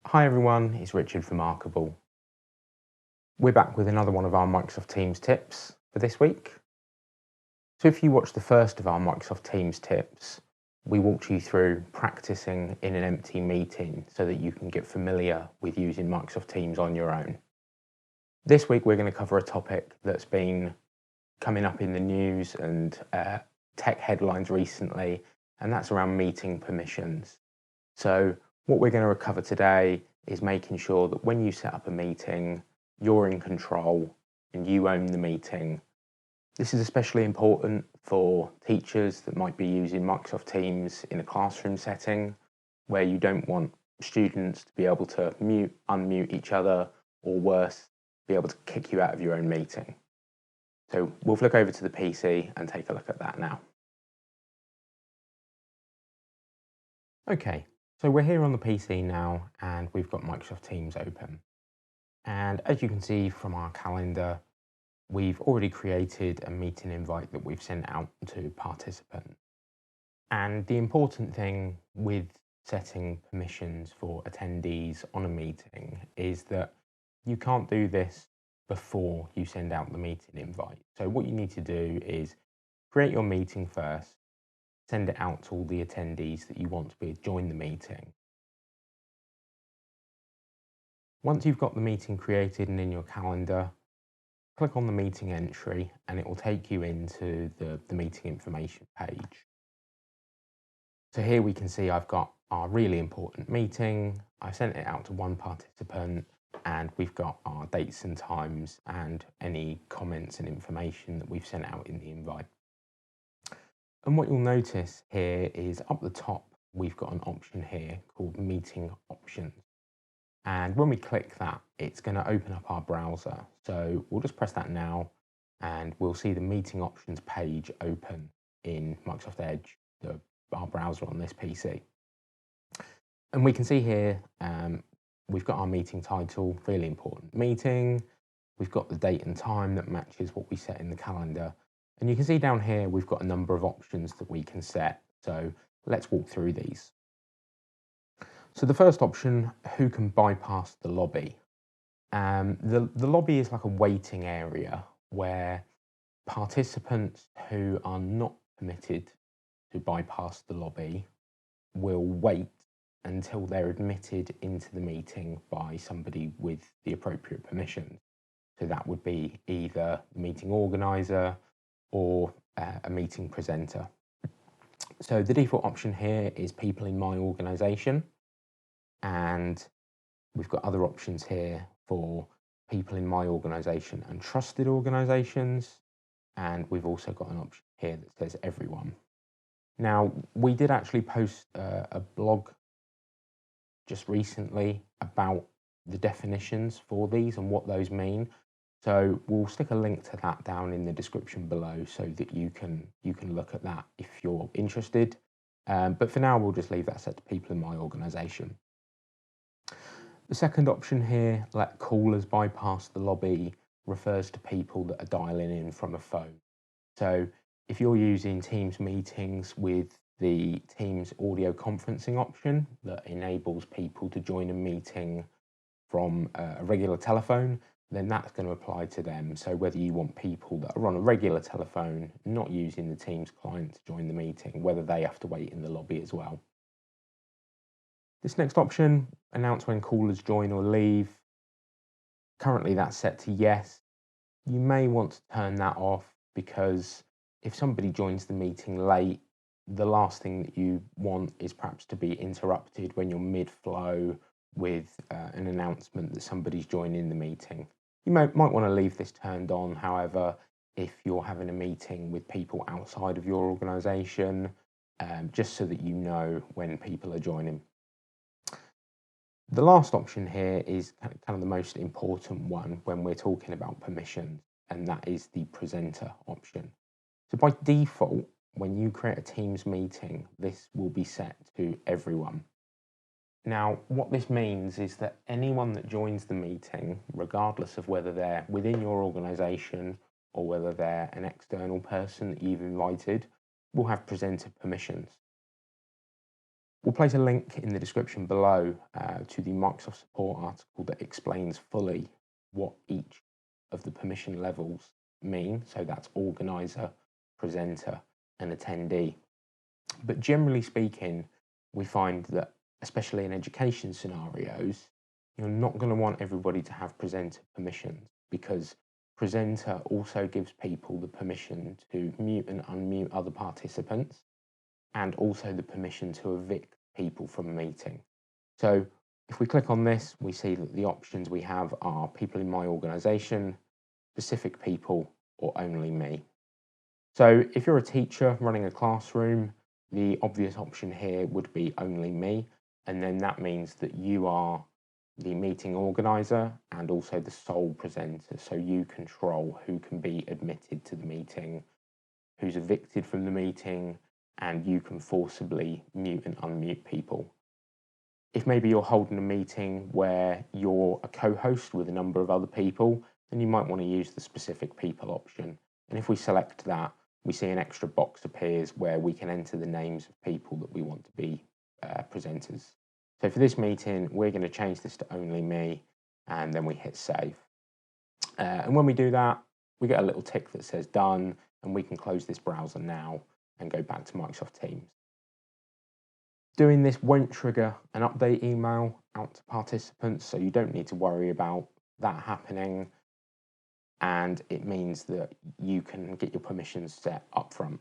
Hi everyone, it's Richard from Arcible. We're back with another one of our Microsoft Teams tips for this week. So if you watched the first of our Microsoft Teams tips, we walked you through practicing in an empty meeting so that you can get familiar with using Microsoft Teams on your own. This week we're going to cover a topic that's been coming up in the news and tech headlines recently, and that's around meeting permissions. So what we're going to cover today is making sure that when you set up a meeting, you're in control and you own the meeting. This is especially important for teachers that might be using Microsoft Teams in a classroom setting where you don't want students to be able to mute, unmute each other, or worse, be able to kick you out of your own meeting. So we'll flick over to the PC and take a look at that now. Okay, so we're here on the PC now and we've got Microsoft Teams open. And as you can see from our calendar, we've already created a meeting invite that we've sent out to participants. And the important thing with setting permissions for attendees on a meeting is that you can't do this before you send out the meeting invite. So what you need to do is create your meeting first, send it out to all the attendees that you want to join the meeting. Once you've got the meeting created and in your calendar, click on the meeting entry and it will take you into the meeting information page. So here we can see I've got our really important meeting. I sent it out to one participant and we've got our dates and times and any comments and information that we've sent out in the invite. And what you'll notice here is up the top, we've got an option here called Meeting Options. And when we click that, it's going to open up our browser. So we'll just press that now and we'll see the meeting options page open in Microsoft Edge, our browser on this PC. And we can see here, we've got our meeting title, really important meeting. We've got the date and time that matches what we set in the calendar. And you can see down here, we've got a number of options that we can set. So let's walk through these. So the first option, who can bypass the lobby? The lobby is like a waiting area where participants who are not permitted to bypass the lobby will wait until they're admitted into the meeting by somebody with the appropriate permissions. So that would be either the meeting organizer or a meeting presenter. So the default option here is people in my organization. And we've got other options here for people in my organization and trusted organizations. And we've also got an option here that says everyone. Now, we did actually post a blog just recently about the definitions for these and what those mean. So we'll stick a link to that down in the description below so that you can look at that if you're interested. But for now, we'll just leave that set to people in my organization. The second option here, let callers bypass the lobby, refers to people that are dialing in from a phone. So if you're using Teams meetings with the Teams audio conferencing option that enables people to join a meeting from a regular telephone, then that's going to apply to them. So whether you want people that are on a regular telephone, not using the Teams client to join the meeting, whether they have to wait in the lobby as well. This next option, announce when callers join or leave. Currently that's set to yes. You may want to turn that off because if somebody joins the meeting late, the last thing that you want is perhaps to be interrupted when you're mid-flow with an announcement that somebody's joining the meeting. You might want to leave this turned on, however, if you're having a meeting with people outside of your organisation, just so that you know when people are joining. The last option here is kind of the most important one when we're talking about permissions, and that is the presenter option. So by default, when you create a Teams meeting, this will be set to everyone. Now, what this means is that anyone that joins the meeting, regardless of whether they're within your organisation or whether they're an external person that you've invited, will have presenter permissions. We'll place a link in the description below to the Microsoft support article that explains fully what each of the permission levels mean. So that's organizer, presenter, and attendee. But generally speaking, we find that, especially in education scenarios, you're not going to want everybody to have presenter permissions, because presenter also gives people the permission to mute and unmute other participants, and also the permission to evict people from a meeting. So if we click on this, we see that the options we have are people in my organisation, specific people, or only me. So if you're a teacher running a classroom, the obvious option here would be only me, and then that means that you are the meeting organizer and also the sole presenter, so you control who can be admitted to the meeting, who's evicted from the meeting, and you can forcibly mute and unmute people. If maybe you're holding a meeting where you're a co-host with a number of other people, then you might want to use the specific people option. And if we select that, we see an extra box appears where we can enter the names of people that we want to be presenters. So for this meeting, we're going to change this to only me, and then we hit save. And when we do that, we get a little tick that says done, and we can close this browser now and go back to Microsoft Teams. Doing this won't trigger an update email out to participants, so you don't need to worry about that happening, and it means that you can get your permissions set up front.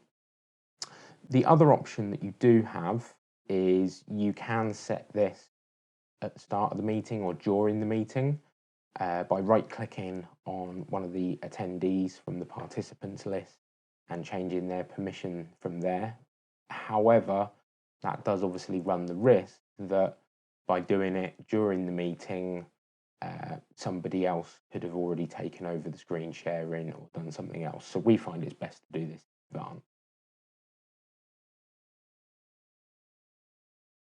The other option that you do have is you can set this at the start of the meeting or during the meeting by right-clicking on one of the attendees from the participants list and changing their permission from there. However, that does obviously run the risk that by doing it during the meeting, somebody else could have already taken over the screen sharing or done something else. So we find it's best to do this in advance.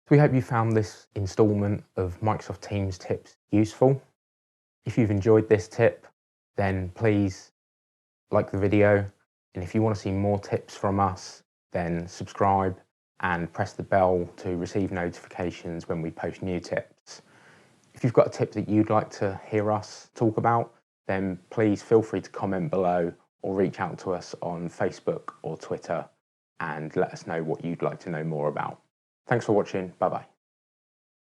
So we hope you found this instalment of Microsoft Teams tips useful. If you've enjoyed this tip, then please like the video. And if you want to see more tips from us, then subscribe and press the bell to receive notifications when we post new tips. If you've got a tip that you'd like to hear us talk about, then please feel free to comment below or reach out to us on Facebook or Twitter and let us know what you'd like to know more about. Thanks for watching. Bye-bye.